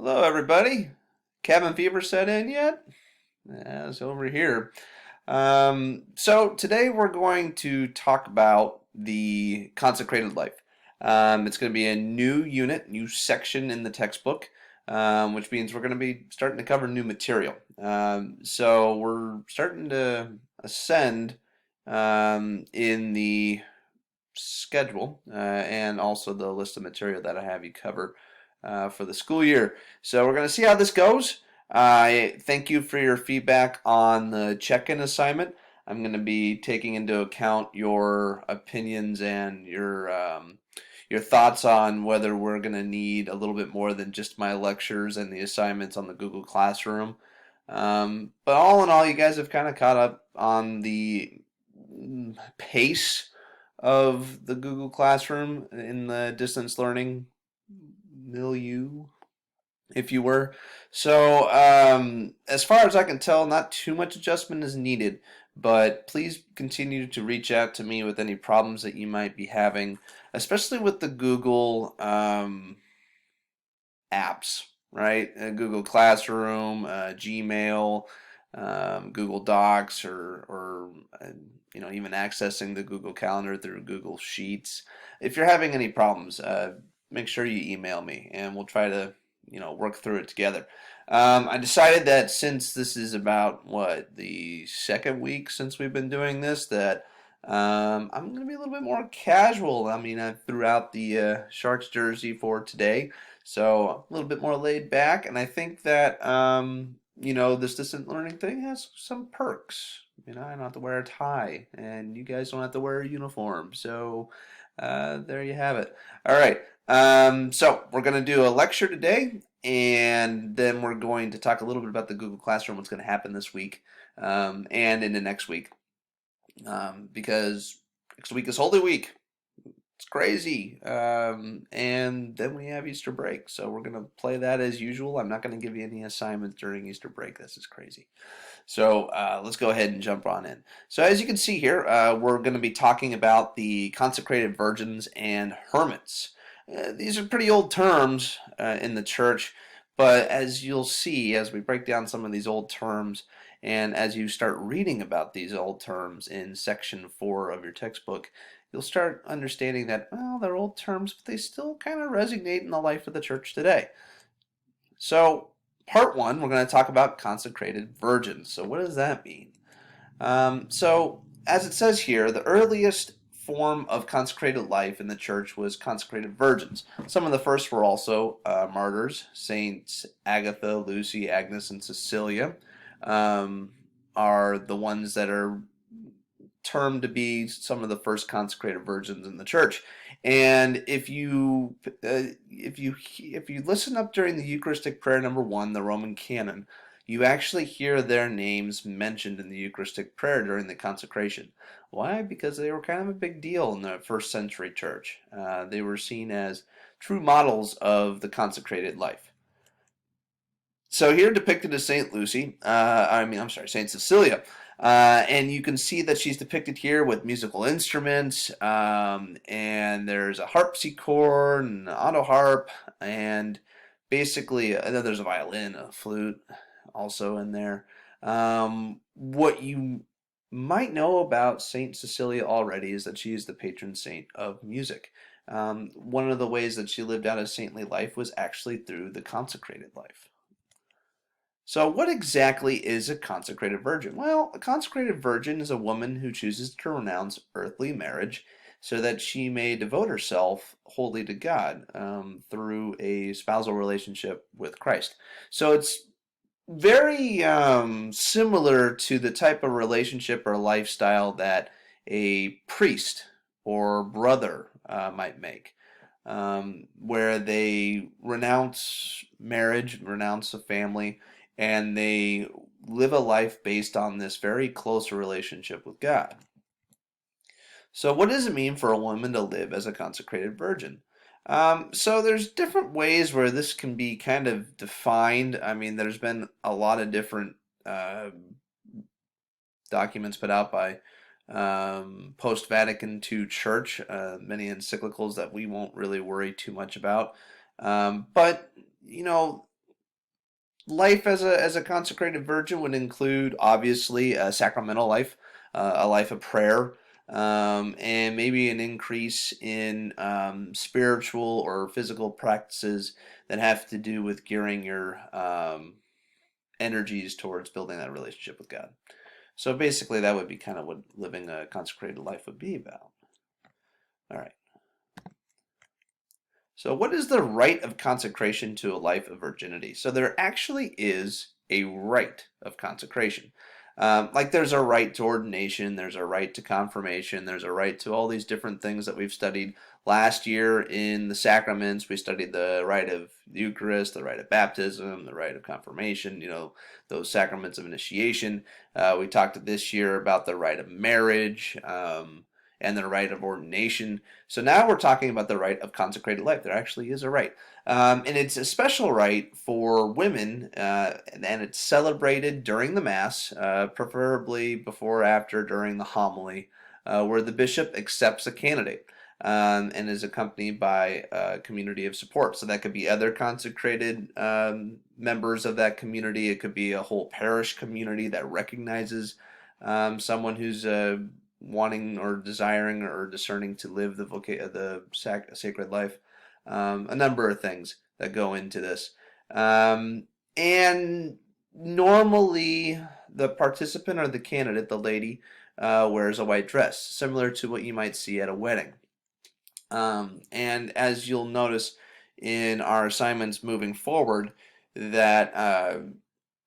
Hello, everybody. Cabin fever set in yet? Yeah, it's over here. So today we're going to talk about the consecrated life. It's going to be a new unit, new section in the textbook, which means we're going to be starting to cover new material. So we're starting to ascend in the schedule and also the list of material that I have you cover for the school year. So we're going to see how this goes. I thank you for your feedback on the check-in assignment. I'm going to be taking into account your opinions and your thoughts on whether we're going to need a little bit more than just my lectures and the assignments on the Google Classroom. But all in all, you guys have kind of caught up on the pace of the Google Classroom in the distance learning milieu, if you were. So, as far as I can tell, not too much adjustment is needed, but please continue to reach out to me with any problems that you might be having, especially with the Google apps, right? Google Classroom, Gmail, Google Docs, or even accessing the Google Calendar through Google Sheets. If you're having any problems, make sure you email me, and we'll try to work through it together. I decided that since this is about the second week since we've been doing this, that I'm going to be a little bit more casual. I mean, I threw out the Sharks jersey for today. So a little bit more laid back, and I think that this distant learning thing has some perks. I don't have to wear a tie, and you guys don't have to wear a uniform. So there you have it. All right. So we're gonna do a lecture today, and then we're going to talk a little bit about the Google Classroom, what's going to happen this week, and in the next week, because next week is Holy Week. It's crazy. And then we have Easter break. So we're going to play that as usual. I'm not going to give you any assignments during Easter break. This is crazy. So let's go ahead and jump on in. So as you can see here, we're going to be talking about the consecrated virgins and hermits. These are pretty old terms in the church, but as you'll see as we break down some of these old terms, and as you start reading about these old terms in section 4 of your textbook, you'll start understanding that, well, they're old terms, but they still kind of resonate in the life of the church today. So, part 1, we're going to talk about consecrated virgins. So, what does that mean? As it says here, the earliest form of consecrated life in the church was consecrated virgins. Some of the first were also martyrs. Saints Agatha, Lucy, Agnes, and Cecilia are the ones that are termed to be some of the first consecrated virgins in the church. And if you listen up during the Eucharistic prayer number 1, the Roman canon, you actually hear their names mentioned in the Eucharistic prayer during the consecration. Why? Because they were kind of a big deal in the first century church. They were seen as true models of the consecrated life. So here depicted is Saint Lucy, Saint Cecilia. And you can see that she's depicted here with musical instruments, and there's a harpsichord and an auto harp, and basically, there's a violin, a flute also in there. What you might know about Saint Cecilia already is that she is the patron saint of music. One of the ways that she lived out a saintly life was actually through the consecrated life. So, what exactly is a consecrated virgin? Well, a consecrated virgin is a woman who chooses to renounce earthly marriage so that she may devote herself wholly to God through a spousal relationship with Christ. So, it's very similar to the type of relationship or lifestyle that a priest or brother might make. Where they renounce marriage, renounce a family, and they live a life based on this very close relationship with God. So, what does it mean for a woman to live as a consecrated virgin? So, there's different ways where this can be kind of defined. I mean, there's been a lot of different documents put out by post-Vatican II Church, many encyclicals that we won't really worry too much about. But, you know, life as a consecrated virgin would include obviously a sacramental life, a life of prayer, and maybe an increase in spiritual or physical practices that have to do with gearing your energies towards building that relationship with God. So basically, that would be kind of what living a consecrated life would be about. All right. So, what is the rite of consecration to a life of virginity? So, there actually is a rite of consecration. Like there's a right to ordination, there's a right to confirmation, there's a right to all these different things that we've studied last year in the sacraments. We studied the rite of the Eucharist, the rite of baptism, the rite of confirmation, those sacraments of initiation. We talked this year about the rite of marriage. And the rite of ordination. So now we're talking about the rite of consecrated life. There actually is a rite. And it's a special rite for women, and it's celebrated during the Mass, preferably before or after during the homily, where the bishop accepts a candidate and is accompanied by a community of support. So that could be other consecrated members of that community. It could be a whole parish community that recognizes someone who's wanting or desiring or discerning to live the sacred life. A number of things that go into this. And normally the participant or the candidate, the lady, wears a white dress, similar to what you might see at a wedding. And as you'll notice in our assignments moving forward, that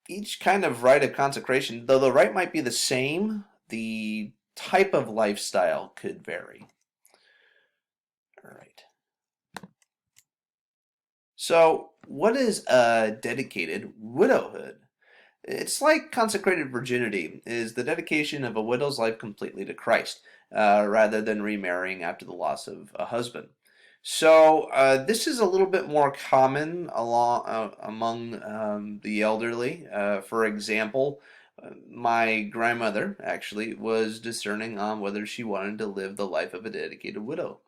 each kind of rite of consecration, though the rite might be the same, the type of lifestyle could vary. All right. So, what is a dedicated widowhood? It's like consecrated virginity, is the dedication of a widow's life completely to Christ, rather than remarrying after the loss of a husband. So this is a little bit more common among the elderly. For example, my grandmother actually was discerning on whether she wanted to live the life of a dedicated widow.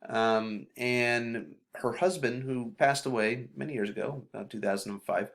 And her husband, who passed away many years ago, about 2005,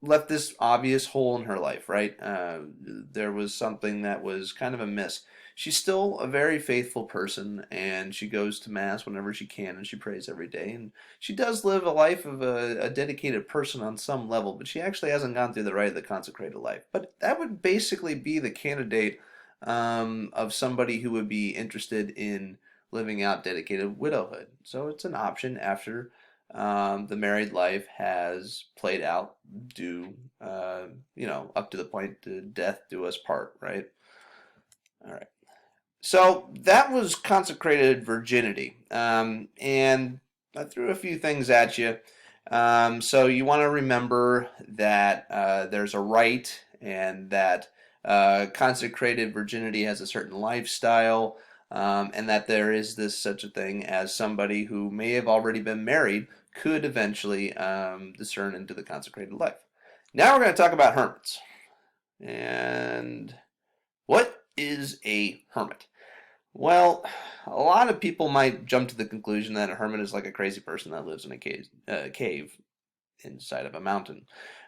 left this obvious hole in her life, right? There was something that was kind of amiss. She's still a very faithful person, and she goes to Mass whenever she can, and she prays every day. And she does live a life of a dedicated person on some level, but she actually hasn't gone through the rite of the consecrated life. But that would basically be the candidate of somebody who would be interested in living out dedicated widowhood. So it's an option after the married life has played out, due, up to the point to death do us part, right? All right. So that was consecrated virginity. And I threw a few things at you. So you want to remember that there's a rite, and that consecrated virginity has a certain lifestyle, and that there is this such a thing as somebody who may have already been married could eventually discern into the consecrated life. Now we're going to talk about hermits. And what is a hermit? Well, a lot of people might jump to the conclusion that a hermit is like a crazy person that lives in a cave inside of a mountain.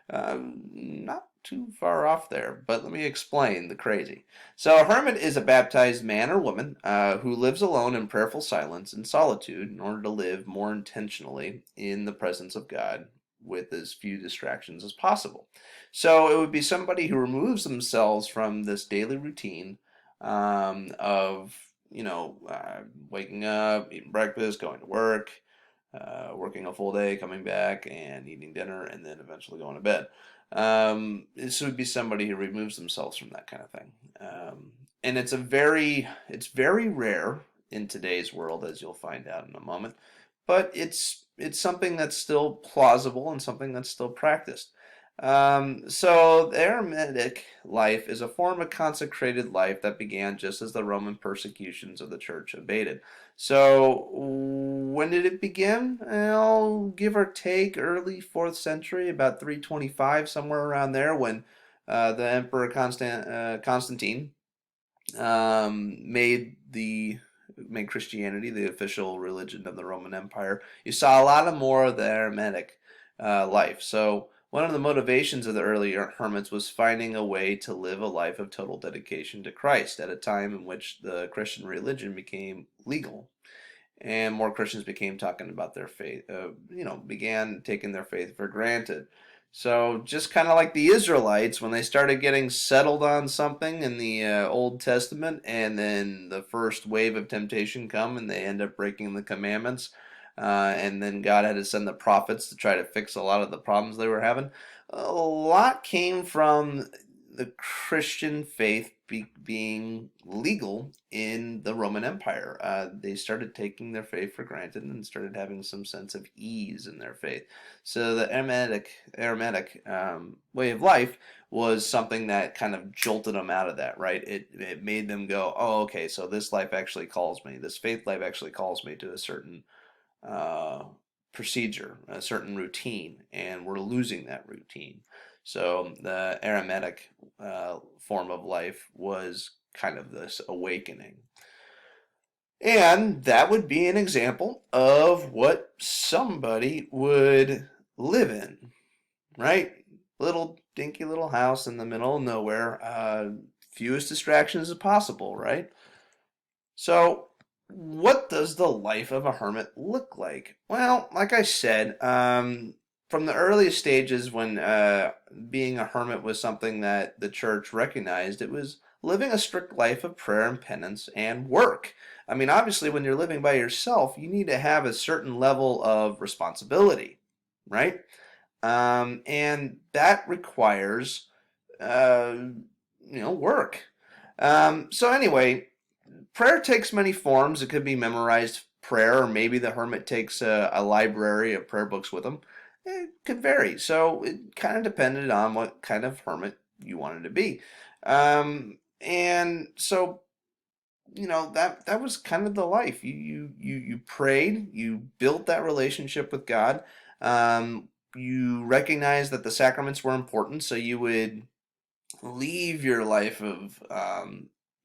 Not too far off there, but let me explain the crazy. So, a hermit is a baptized man or woman who lives alone in prayerful silence and solitude in order to live more intentionally in the presence of God with as few distractions as possible. So, it would be somebody who removes themselves from this daily routine of waking up, eating breakfast, going to work, working a full day, coming back and eating dinner, and then eventually going to bed. This would be somebody who removes themselves from that kind of thing. And it's very rare in today's world, as you'll find out in a moment, but it's something that's still plausible and something that's still practiced. So the Eremitic life is a form of consecrated life that began just as the Roman persecutions of the church abated. So when did it begin? Well, give or take early 4th century, about 325, somewhere around there, when the Emperor Constantine made Christianity the official religion of the Roman Empire. You saw a lot more of the Eremitic life. So one of the motivations of the early hermits was finding a way to live a life of total dedication to Christ at a time in which the Christian religion became legal and more Christians became talking about their faith, began taking their faith for granted. So just kind of like the Israelites, when they started getting settled on something in the Old Testament, and then the first wave of temptation come, and they end up breaking the commandments, and then God had to send the prophets to try to fix a lot of the problems they were having. A lot came from the Christian faith being legal in the Roman Empire. They started taking their faith for granted and started having some sense of ease in their faith. So the Aromatic way of life was something that kind of jolted them out of that, right? It made them go, oh, okay, so this life actually calls me. This faith life actually calls me to a certain uh, procedure, a certain routine, and we're losing that routine. So the aromatic form of life was kind of this awakening. And that would be an example of what somebody would live in, right? Little dinky little house in the middle of nowhere, fewest distractions as possible, right? So, what does the life of a hermit look like? Well, like I said, from the earliest stages when being a hermit was something that the church recognized, it was living a strict life of prayer and penance and work. I mean, obviously, when you're living by yourself, you need to have a certain level of responsibility, right? And that requires, uh, work. So anyway, prayer takes many forms. It could be memorized prayer, or maybe the hermit takes a library of prayer books with him. It could vary. So it kind of depended on what kind of hermit you wanted to be. And so, that was kind of the life. You prayed, you built that relationship with God. You recognized that the sacraments were important, so you would leave your life of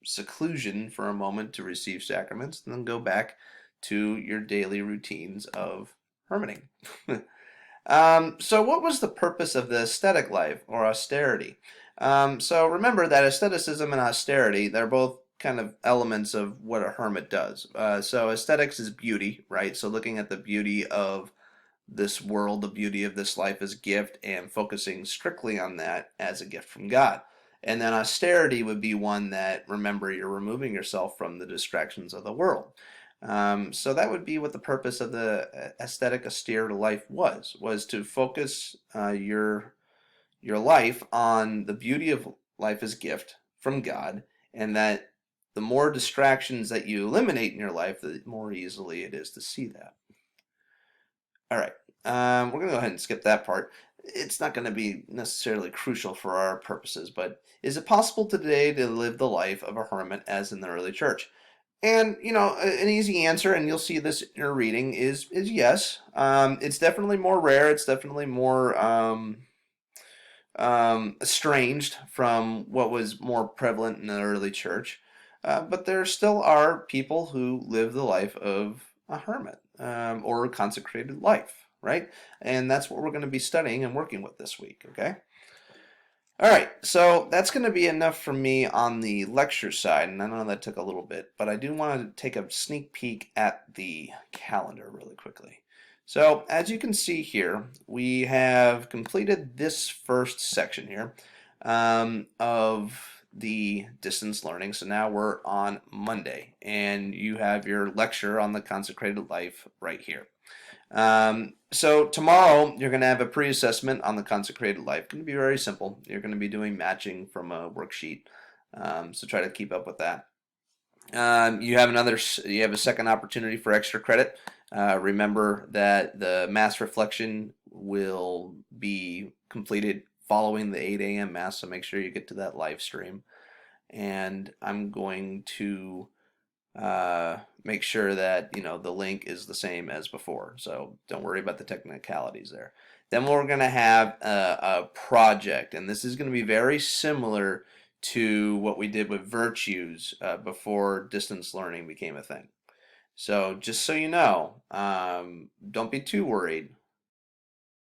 seclusion for a moment to receive sacraments, and then go back to your daily routines of hermiting. So, what was the purpose of the ascetic life or austerity? So, remember that asceticism and austerity, they're both kind of elements of what a hermit does. So, aesthetics is beauty, right? So, looking at the beauty of this world, the beauty of this life as gift, and focusing strictly on that as a gift from God. And then austerity would be one that, remember, you're removing yourself from the distractions of the world. So that would be what the purpose of the aesthetic austere life was to focus your life on the beauty of life as gift from God, and that the more distractions that you eliminate in your life, the more easily it is to see that. All right. We're going to go ahead and skip that part. It's not going to be necessarily crucial for our purposes, but is it possible today to live the life of a hermit as in the early church? And an easy answer, and you'll see this in your reading, is yes. It's definitely more rare. It's definitely more estranged from what was more prevalent in the early church. But there still are people who live the life of a hermit or a consecrated life, right? And that's what we're going to be studying and working with this week, okay? All right, so that's going to be enough for me on the lecture side, and I know that took a little bit, but I do want to take a sneak peek at the calendar really quickly. So as you can see here, we have completed this first section here of the distance learning. So now we're on Monday, and you have your lecture on the consecrated life right here. So tomorrow you're going to have a pre-assessment on the consecrated life. It's going to be very simple. You're going to be doing matching from a worksheet. So try to keep up with that. You have a second opportunity for extra credit. Remember that the Mass reflection will be completed following the 8 a.m. Mass, so make sure you get to that live stream. And I'm going to make sure that the link is the same as before. So don't worry about the technicalities there. Then we're going to have a project, and this is going to be very similar to what we did with virtues before distance learning became a thing. So just so you know, don't be too worried.